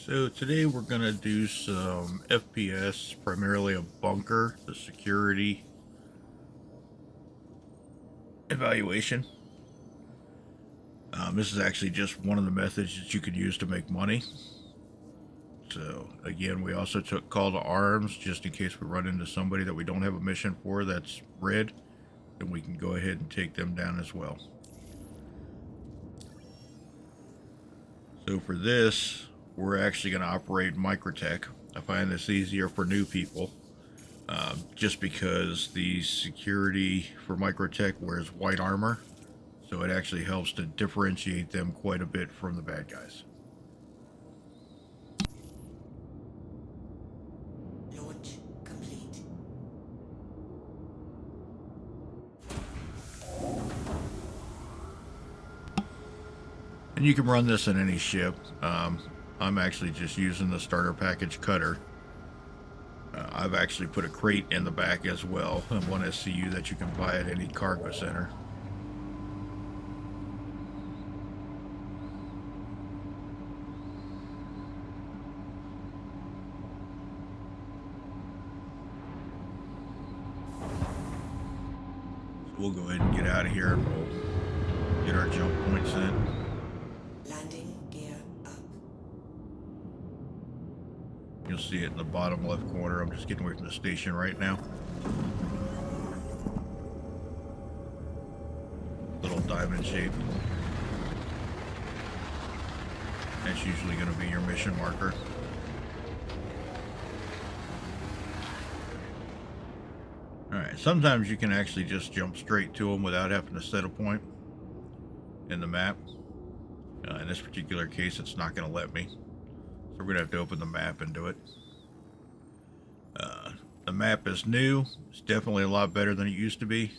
So today we're going to do some FPS, primarily a bunker, the security evaluation. This is actually just one of the methods that you could use to make money. So again, we also took call to arms just in case we run into somebody that we don't have a mission for that's red, then we can go ahead and take them down as well. So for this, we're actually going to operate Microtech. I find this easier for new people. Just because the security for Microtech wears white armor, so it actually helps to differentiate them quite a bit from the bad guys. Launch complete. And you can run this in any ship. I'm actually just using the starter package cutter. I've actually put a crate in the back as well, and one SCU that you can buy at any cargo center. So we'll go ahead and get out of here and we'll get our jump points in. Landing gear up. You'll see it in the bottom left corner. I'm just getting away from the station right now. Little diamond shape. That's usually going to be your mission marker. Alright, sometimes you can actually just jump straight to them without having to set a point in the map. In this particular case, it's not going to let me. So we're going to have to open the map and do it. The map is new. It's definitely a lot better than it used to be.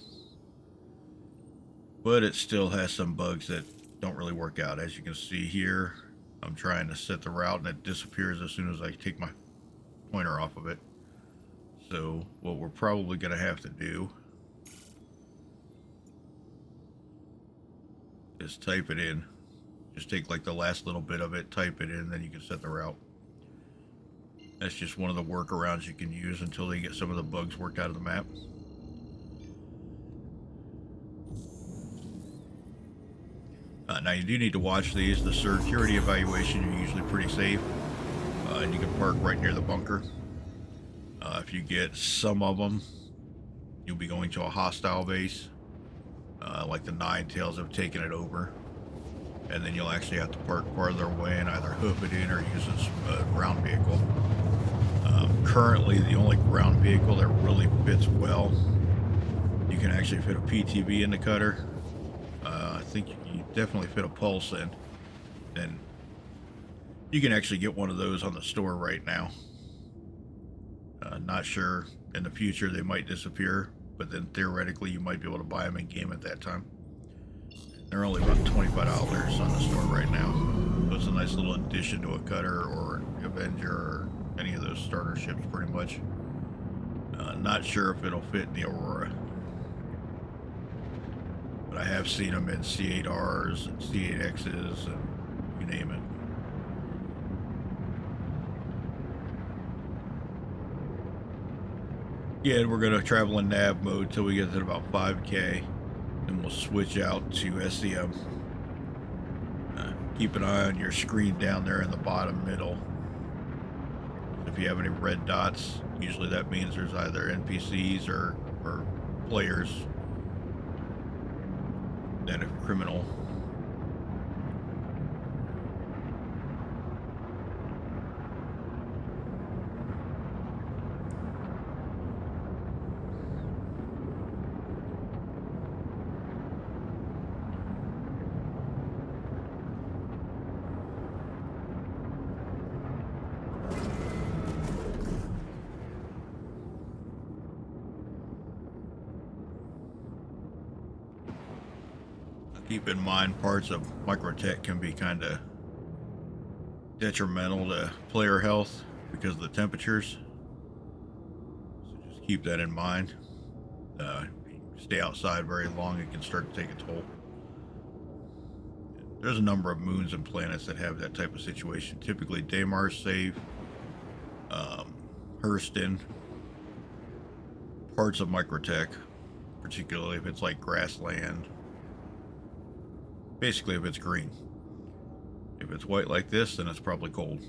But it still has some bugs that don't really work out. As you can see here, I'm trying to set the route and it disappears as soon as I take my pointer off of it. So what we're probably going to have to do is type it in. Just take like the last little bit of it, type it in, then you can set the route. That's just one of the workarounds you can use until they get some of the bugs worked out of the map. Now you do need to watch these. The security evaluation, you're usually pretty safe. And you can park right near the bunker. If you get some of them, you'll be going to a hostile base. Like the Nine Tails have taken it over. And then you'll actually have to park farther away and either hoof it in or use a ground vehicle. Currently, the only ground vehicle that really fits well, you can actually fit a PTV in the cutter. I think you definitely fit a Pulse in. And you can actually get one of those on the store right now. Not sure in the future they might disappear, but then theoretically you might be able to buy them in game at that time. They're only about $25 on the store right now. So it's a nice little addition to a cutter or an Avenger or any of those starter ships pretty much. Not sure if it'll fit in the Aurora. But I have seen them in C8Rs and C8Xs and you name it. Yeah, we're going to travel in nav mode till we get to about 5K. Then we'll switch out to SEM. Keep an eye on your screen down there in the bottom middle. If you have any red dots, usually that means there's either NPCs or players that are criminal. Keep in mind, parts of Microtech can be kind of detrimental to player health because of the temperatures. So just keep that in mind. If you stay outside very long, it can start to take a toll. There's a number of moons and planets that have that type of situation. Typically, Damar's safe, Hurston, parts of Microtech, particularly if it's like grassland. Basically, if it's green. If it's white like this, then it's probably cold.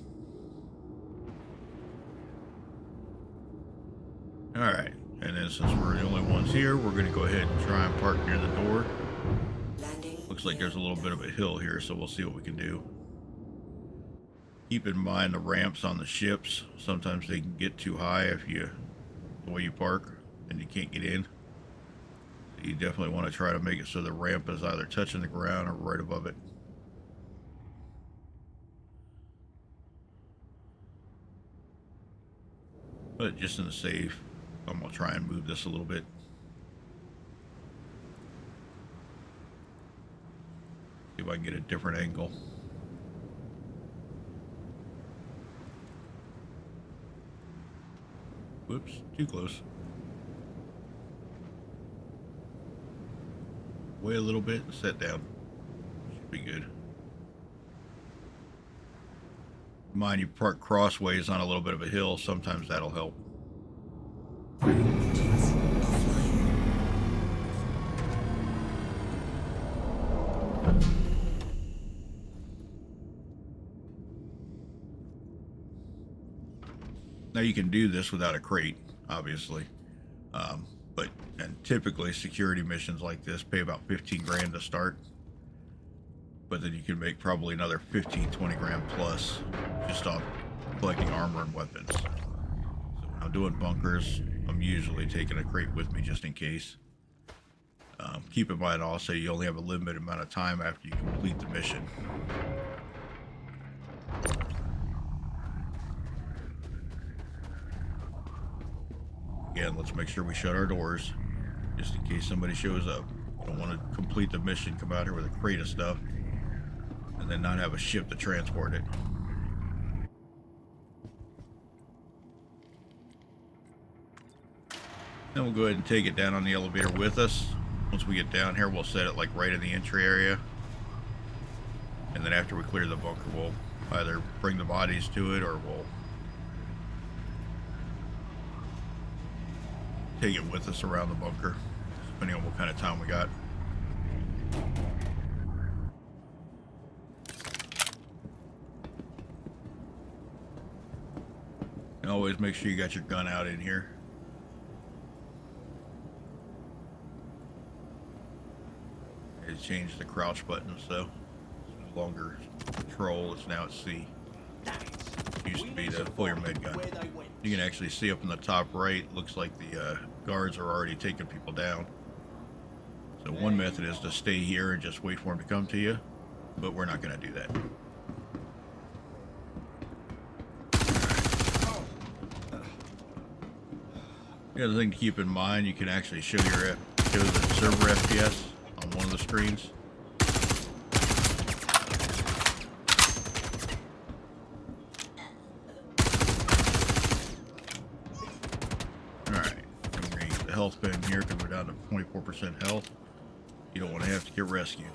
Alright, and then since we're the only ones here, we're going to go ahead and try and park near the door. Looks like there's a little bit of a hill here, so we'll see what we can do. Keep in mind the ramps on the ships. Sometimes they can get too high if the way you park, and you can't get in. So you definitely want to try to make it so the ramp is either touching the ground or right above it. But just in the safe, I'm going to try and move this a little bit. See if I can get a different angle. Whoops, too close. Wait a little bit and set down. Should be good. Mind you park crossways on a little bit of a hill, sometimes that'll help. Now you can do this without a crate, obviously, and typically security missions like this pay about 15 grand to start, but then you can make probably another 15, 20 grand plus just off collecting armor and weapons. So when I'm doing bunkers, I'm usually taking a crate with me just in case. Keep in mind also you only have a limited amount of time after you complete the mission. Again, let's make sure we shut our doors just in case somebody shows up. You don't want to complete the mission, come out here with a crate of stuff, and then not have a ship to transport it. Then we'll go ahead and take it down on the elevator with us. Once we get down here, we'll set it like right in the entry area. And then after we clear the bunker, we'll either bring the bodies to it or we'll take it with us around the bunker, depending on what kind of time we got. And always make sure you got your gun out in here. It changed the crouch button, so it's no longer control, it's now at C. Used to be to pull your med gun. You can actually see up in the top right, looks like the guards are already taking people down. So one method is to stay here and just wait for them to come to you, but we're not going to do that. The other thing to keep in mind, you can actually show the server FPS on one of the screens. Health bin here because we're down to 24% health. You don't want to have to get rescued.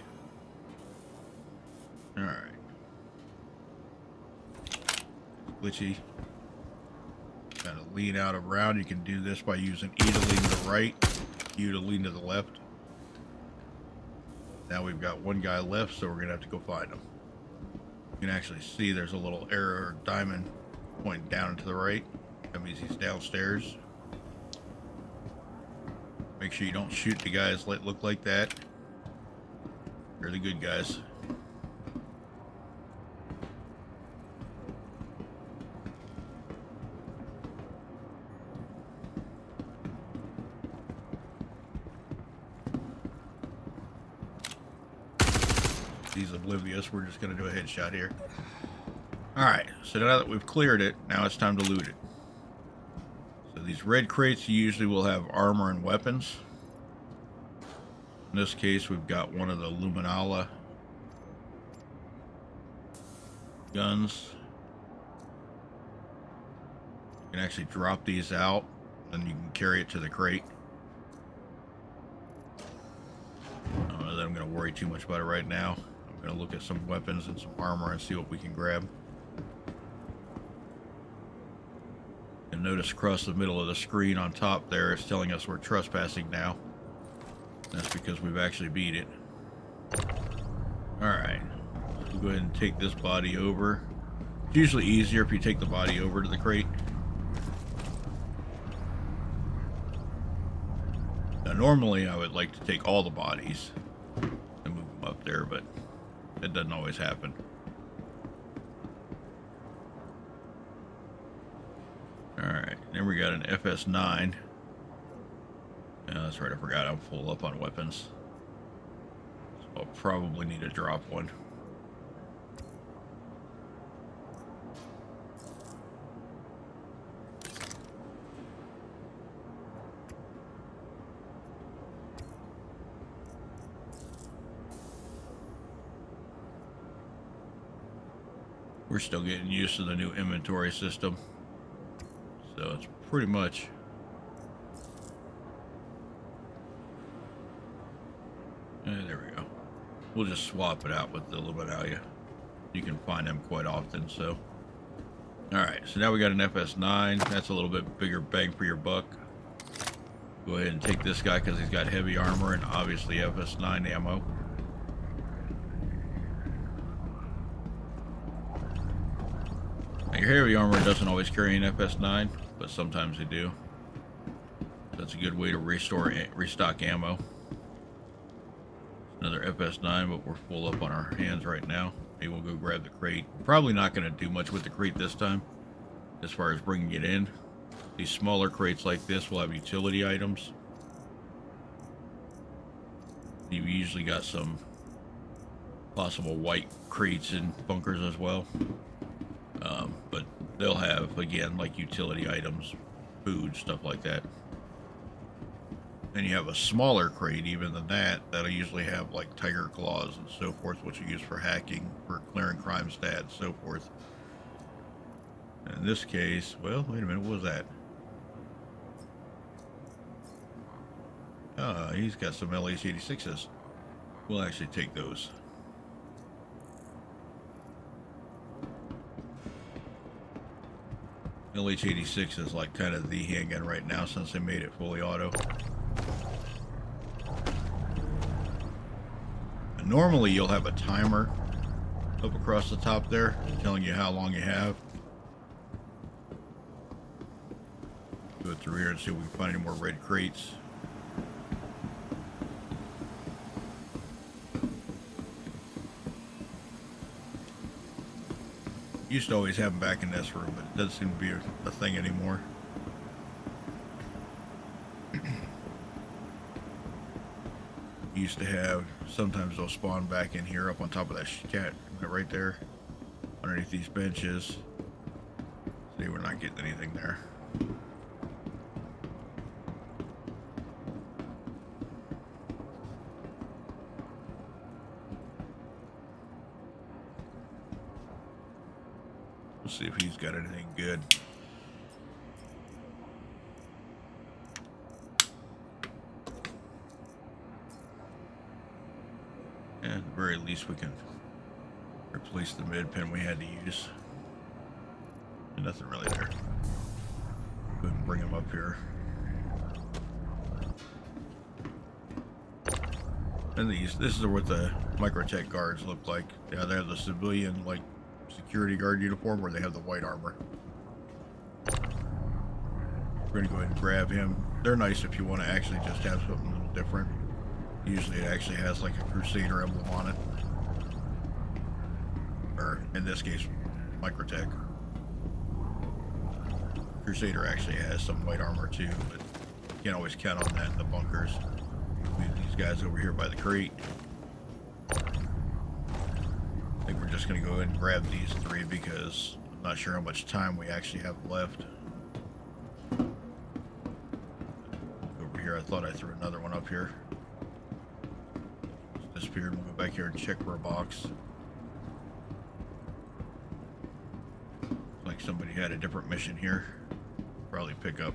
Alright. Glitchy. Kind of lean out around. You can do this by using E to lean to the right, U to lean to the left. Now we've got one guy left, so we're going to have to go find him. You can actually see there's a little arrow or diamond pointing down and to the right. That means he's downstairs. Make sure you don't shoot the guys that look like that. They're the good guys. He's oblivious. We're just going to do a headshot here. Alright, so now that we've cleared it, now it's time to loot it. So these red crates usually will have armor and weapons. In this case, we've got one of the Luminala guns. You can actually drop these out, and you can carry it to the crate. I don't know that I'm going to worry too much about it right now. We're gonna look at some weapons and some armor and see what we can grab. And notice across the middle of the screen on top there is telling us we're trespassing now. That's because we've actually beat it. Alright. We'll go ahead and take this body over. It's usually easier if you take the body over to the crate. Now, normally I would like to take all the bodies and move them up there, but it doesn't always happen. Alright, then we got an FS9. Yeah, that's right, I forgot I'm full up on weapons. So I'll probably need to drop one. We're still getting used to the new inventory system. So it's pretty much there we go. We'll just swap it out with the Luminalia. You can find them quite often, so. Alright, so now we got an FS9. That's a little bit bigger bang for your buck. Go ahead and take this guy because he's got heavy armor and obviously FS9 ammo. Now, your heavy armor doesn't always carry an FS9, but sometimes they do. That's a good way to restock ammo. Another FS9, but we're full up on our hands right now. Maybe we'll go grab the crate. We're probably not going to do much with the crate this time, as far as bringing it in. These smaller crates like this will have utility items. You've usually got some possible white crates in bunkers as well. But they'll have, again, like utility items, food, stuff like that. Then you have a smaller crate even than that, that'll usually have like tiger claws and so forth, which are used for hacking, for clearing crime stats, so forth. And in this case, well, wait a minute, what was that? He's got some LH86s. We'll actually take those. LH86 is like kind of the handgun right now since they made it fully auto. And normally you'll have a timer up across the top there telling you how long you have. Go through here and see if we can find any more red crates. Used to always have them back in this room, but it doesn't seem to be a thing anymore. Used to have, sometimes they'll spawn back in here up on top of that cat right there, underneath these benches. See, we're not getting anything there. We'll see if he's got anything good. Yeah, at the very least we can replace the mid pin we had to use. And nothing really there. Go ahead and bring him up here. And this is what the Microtech guards look like. Yeah, they have the civilian like security guard uniform where they have the white armor. We're gonna go ahead and grab him. They're nice if you want to actually just have something a little different. Usually it actually has like a Crusader emblem on it. Or in this case, Microtech. Crusader actually has some white armor too, but you can't always count on that in the bunkers. We have these guys over here by the crate. I think we're just going to go ahead and grab these three because I'm not sure how much time we actually have left. Over here, I thought I threw another one up here. It's disappeared. We'll go back here and check for a box. Looks like somebody had a different mission here. Probably pick up.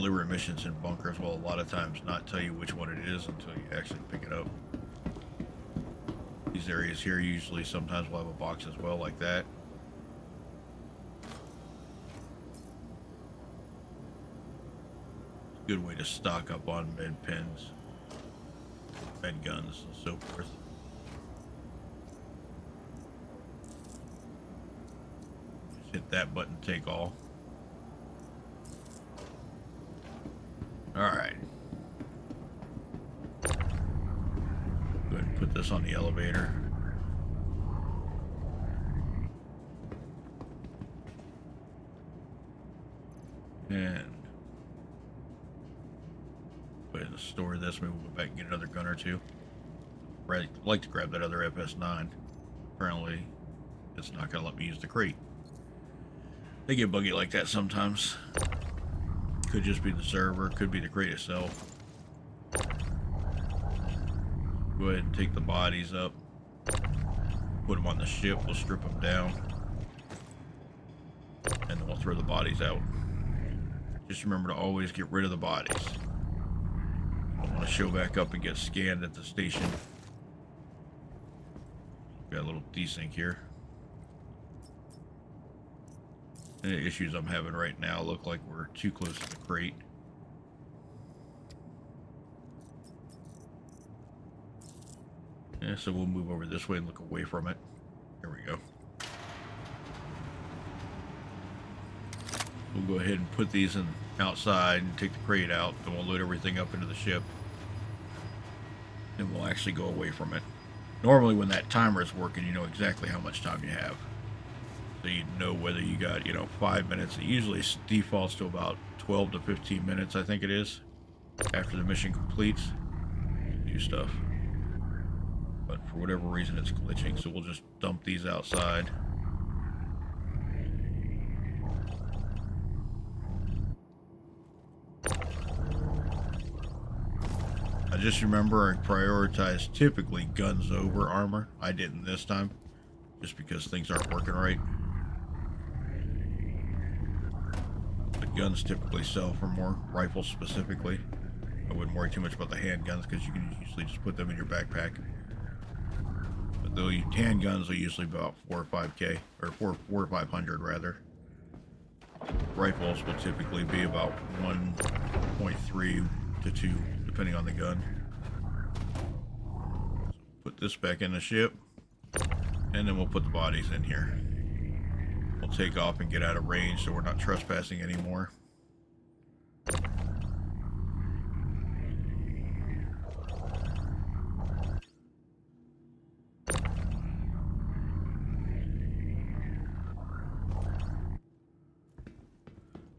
deliberate missions in bunkers will a lot of times not tell you which one it is until you actually pick it up. These areas here usually sometimes will have a box as well, like that. Good way to stock up on med pens, med guns, and so forth. Just hit that button, take all. Alright. Go ahead and put this on the elevator. And go ahead and store this. Maybe we'll go back and get another gun or two. I'd like to grab that other FS9. Apparently, it's not going to let me use the crate. They get buggy like that sometimes. Could just be the server, could be the crate itself. Go ahead and take the bodies up. Put them on the ship, we'll strip them down. And then we'll throw the bodies out. Just remember to always get rid of the bodies. I want to show back up and get scanned at the station. Got a little desync here. Any issues I'm having right now look like we're too close to the crate. Yeah, so we'll move over this way and look away from it. There we go. We'll go ahead and put these in outside and take the crate out, and we'll load everything up into the ship. And we'll actually go away from it. Normally when that timer is working, you know exactly how much time you have. So you know whether you got, 5 minutes. It usually defaults to about 12 to 15 minutes, I think it is, after the mission completes. Do stuff. But for whatever reason, it's glitching, so we'll just dump these outside. I just remember I prioritize typically guns over armor. I didn't this time, just because things aren't working right. But guns typically sell for more, rifles specifically. I wouldn't worry too much about the handguns because you can usually just put them in your backpack. But though handguns are usually about 4 or 5K, or 4 or 500 rather. Rifles will typically be about 1.3 to 2, depending on the gun. So put this back in the ship, and then we'll put the bodies in here. We'll take off and get out of range so we're not trespassing anymore.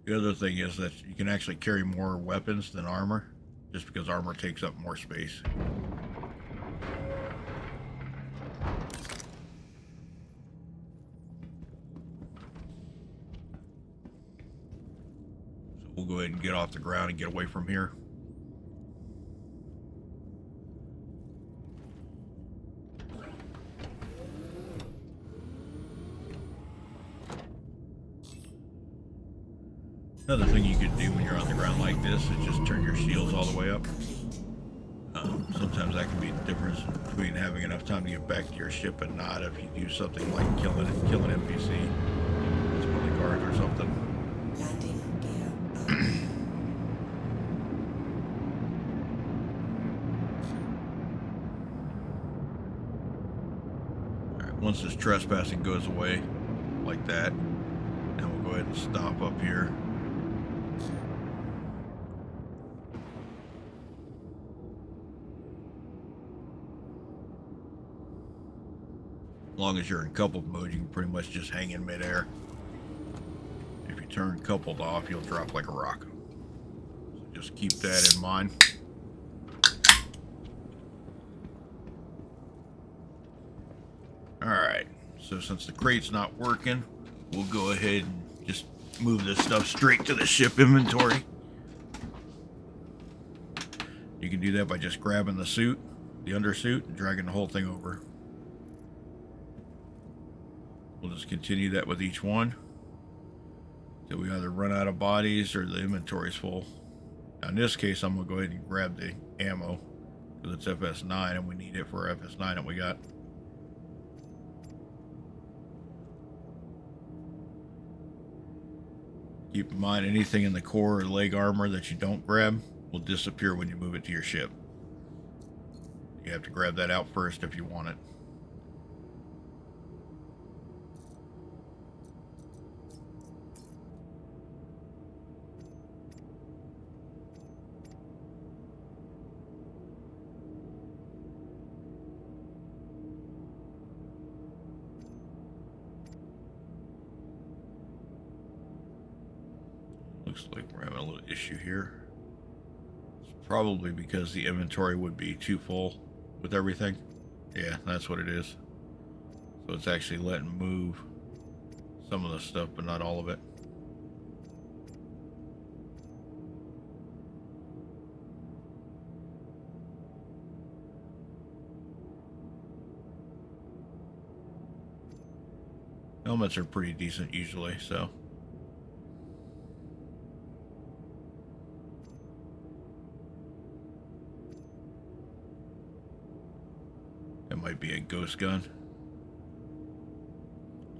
The other thing is that you can actually carry more weapons than armor, just because armor takes up more space. So we'll go ahead and get off the ground and get away from here. Another thing you could do when you're on the ground like this is just turn your shields all the way up. Sometimes that can be the difference between having enough time to get back to your ship and not if you do something like kill an NPC. It's one of the guards or something. Landing gear up. Alright, once this trespassing goes away, like that, then we'll go ahead and stop up here. As long as you're in coupled mode, you can pretty much just hang in midair. If you turn coupled off, you'll drop like a rock. So just keep that in mind. Alright, so since the crate's not working, we'll go ahead and just move this stuff straight to the ship inventory. You can do that by just grabbing the suit, the undersuit, and dragging the whole thing over. We'll just continue that with each one till we either run out of bodies or the inventory's full. Now in this case, I'm going to go ahead and grab the ammo because it's FS9 and we need it for our FS9 that we got. Keep in mind, anything in the core or leg armor that you don't grab will disappear when you move it to your ship. You have to grab that out first if you want it. Looks like we're having a little issue here. It's probably because the inventory would be too full with everything. Yeah, that's what it is. So it's actually letting move some of the stuff, but not all of it. Helmets are pretty decent usually, so. It might be a ghost gun.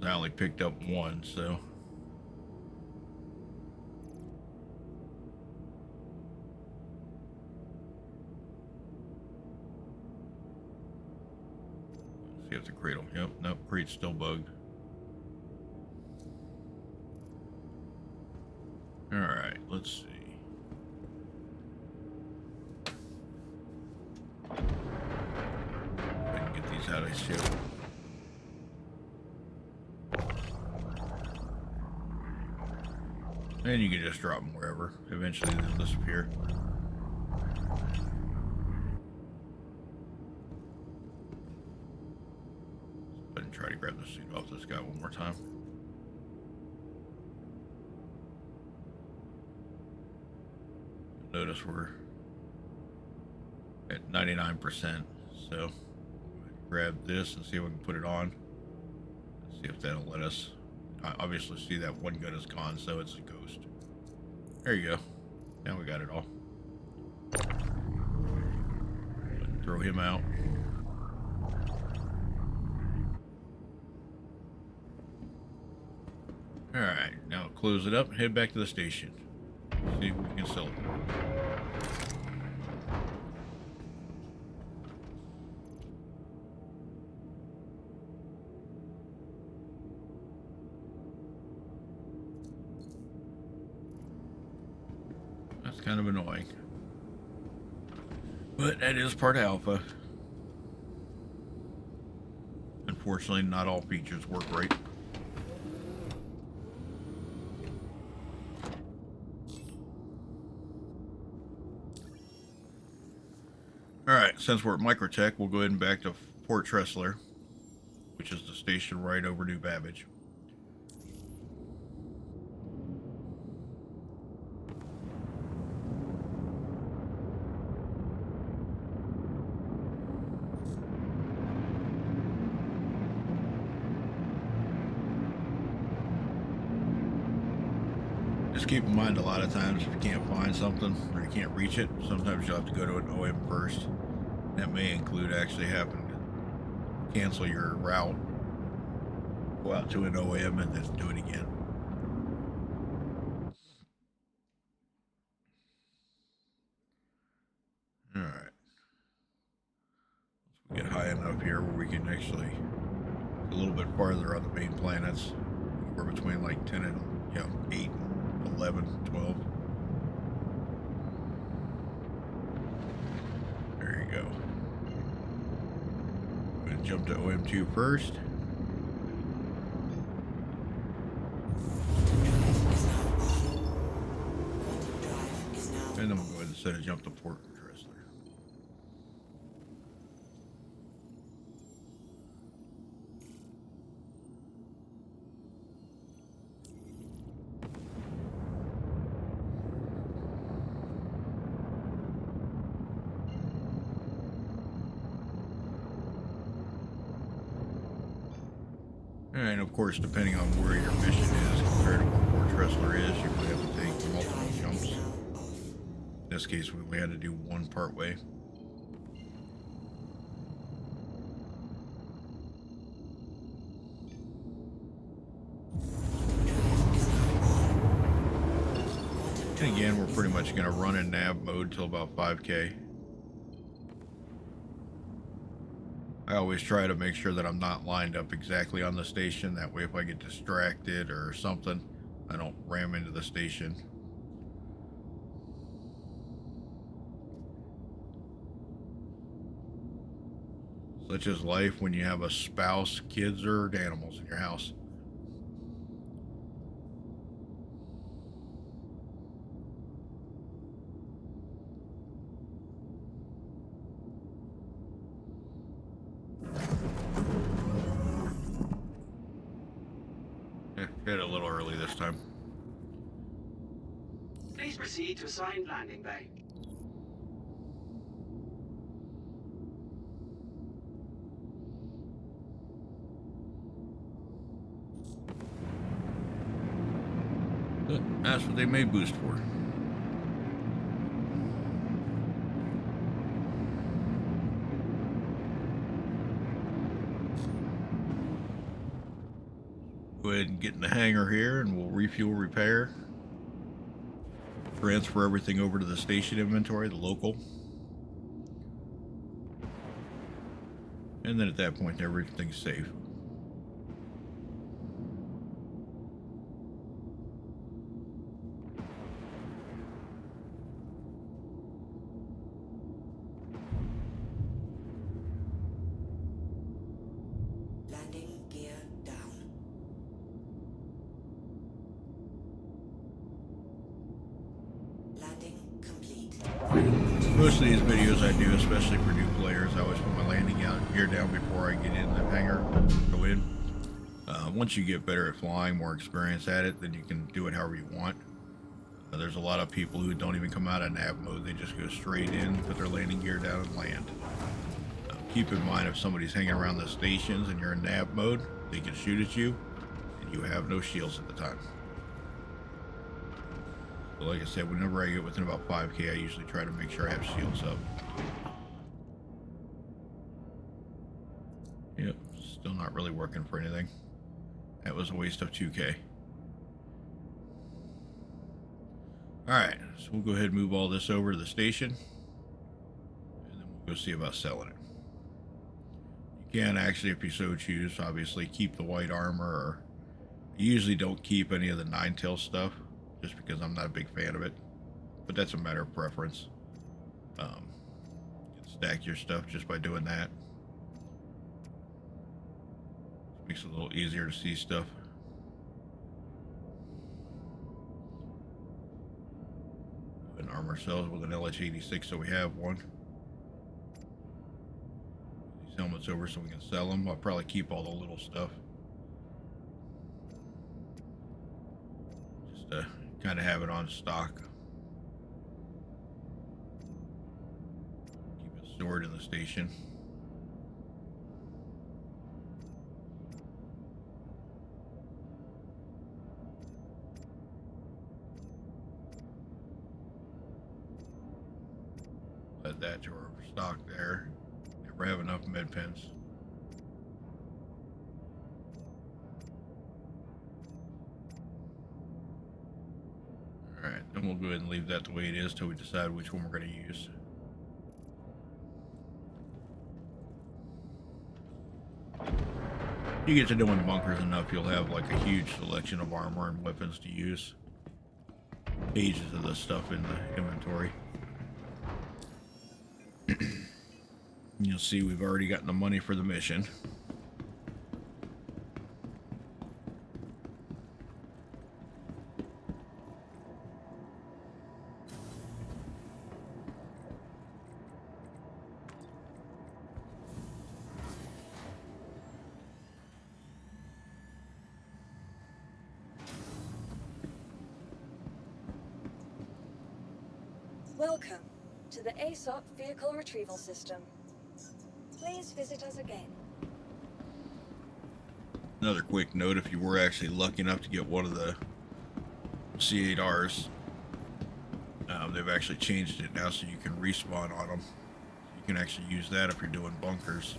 I only picked up one, so. Let's see if the crate will. Yep, nope, crate's still bugged. Alright, let's see. I can get these out of ship. And you can just drop them wherever. Eventually they'll disappear. Let's go ahead and try to grab the suit off this guy one more time. Notice we're at 99%, so grab this and see if we can put it on. See if that'll let us. Obviously see that one gun is gone, so it's a ghost. There you go. Now we got it all. Throw him out. Alright, now close it up and head back to the station. See if we can sell it. That's kind of annoying. But that is part of alpha. Unfortunately, not all features work right. Alright, since we're at Microtech, we'll go ahead and back to Port Tressler, which is the station right over New Babbage. Just keep in mind, a lot of times if you can't find something or you can't reach it, sometimes you'll have to go to an OM first. That may include actually having to cancel your route, go out to an OM, and then do it again. Alright. Let's get high enough here where we can actually a little bit farther on the main planets. We're between like 10 and 8, 11, 12. There you go. I'm going to jump to OM2 first. And then we'll go ahead and set a jump to Port Tressler. And of course, depending on where your mission is compared to where Port Tressler is, you might have to take multiple jumps. In this case, we only had to do one part way. And again, we're pretty much going to run in nav mode till about 5K. I always try to make sure that I'm not lined up exactly on the station. That way, if I get distracted or something, I don't ram into the station. Such is life when you have a spouse, kids, or animals in your house. Hit a little early this time. Please proceed to assigned landing bay. That's what they made boost for. Go ahead and get in the hangar here and we'll refuel, repair, transfer everything over to the station inventory, the local. And then at that point, everything's safe. Landing gear down. Landing complete. Most of these videos I do, especially for new players, I always put my landing gear down before I get in the hangar, go in. Once you get better at flying, more experience at it, then you can do it however you want. There's a lot of people who don't even come out of nav mode. They just go straight in, put their landing gear down, and land. Keep in mind, if somebody's hanging around the stations and you're in nav mode, they can shoot at you, and you have no shields at the time. But like I said, whenever I get within about 5K, I usually try to make sure I have shields up. Yep, still not really working for anything. That was a waste of 2K. Alright, so we'll go ahead and move all this over to the station. And then we'll go see about selling it. You can actually, if you so choose, obviously keep the white armor. Or I usually don't keep any of the nine-tail stuff, just because I'm not a big fan of it. But that's a matter of preference. You can stack your stuff just by doing that. Makes it a little easier to see stuff. And arm ourselves with an LH86, so we have one. These helmets over so we can sell them. I'll probably keep all the little stuff. Just to kind of have it on stock. Keep it stored in the station. Add that to our stock there. Never have enough med pens. Alright, then we'll go ahead and leave that the way it is till we decide which one we're going to use. You get to doing bunkers enough, you'll have like a huge selection of armor and weapons to use. Pages of the stuff in the inventory. You'll see we've already gotten the money for the mission. Welcome to the ASOP Vehicle Retrieval System. Please visit us again. Another quick note, if you were actually lucky enough to get one of the C8Rs, They've actually changed it now so you can respawn on them. You can actually use that if you're doing bunkers,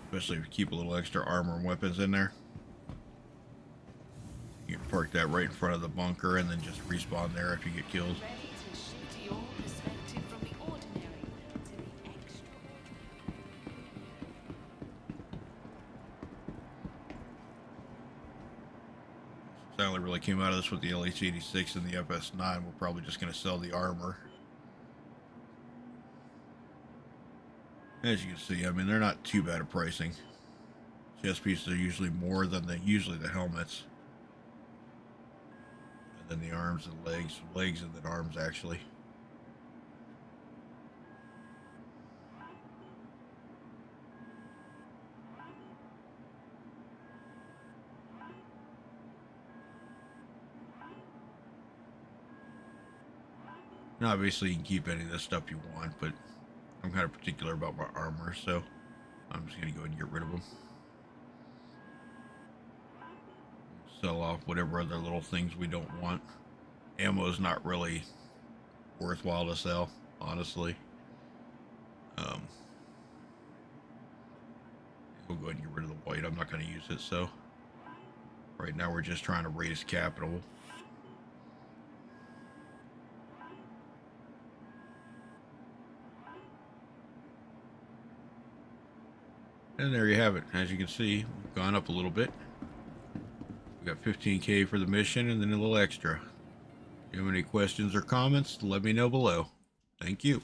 especially if you keep a little extra armor and weapons in there. You can park that right in front of the bunker and then just respawn there if you get killed. So I only really came out of this with the LH-86 and the FS9. We're probably just going to sell the armor. As you can see, I mean, they're not too bad at pricing. Chest pieces are usually more than the helmets. And then the arms and legs and then arms actually. And obviously you can keep any of this stuff you want, but I'm kind of particular about my armor, so I'm just going to go ahead and get rid of them. Sell off whatever other little things we don't want. Ammo is not really worthwhile to sell, honestly. We'll go ahead and get rid of the white. I'm not going to use it, so right now we're just trying to raise capital. And there you have it. As you can see, we've gone up a little bit. We got 15K for the mission and then a little extra. If you have any questions or comments, let me know below. Thank you.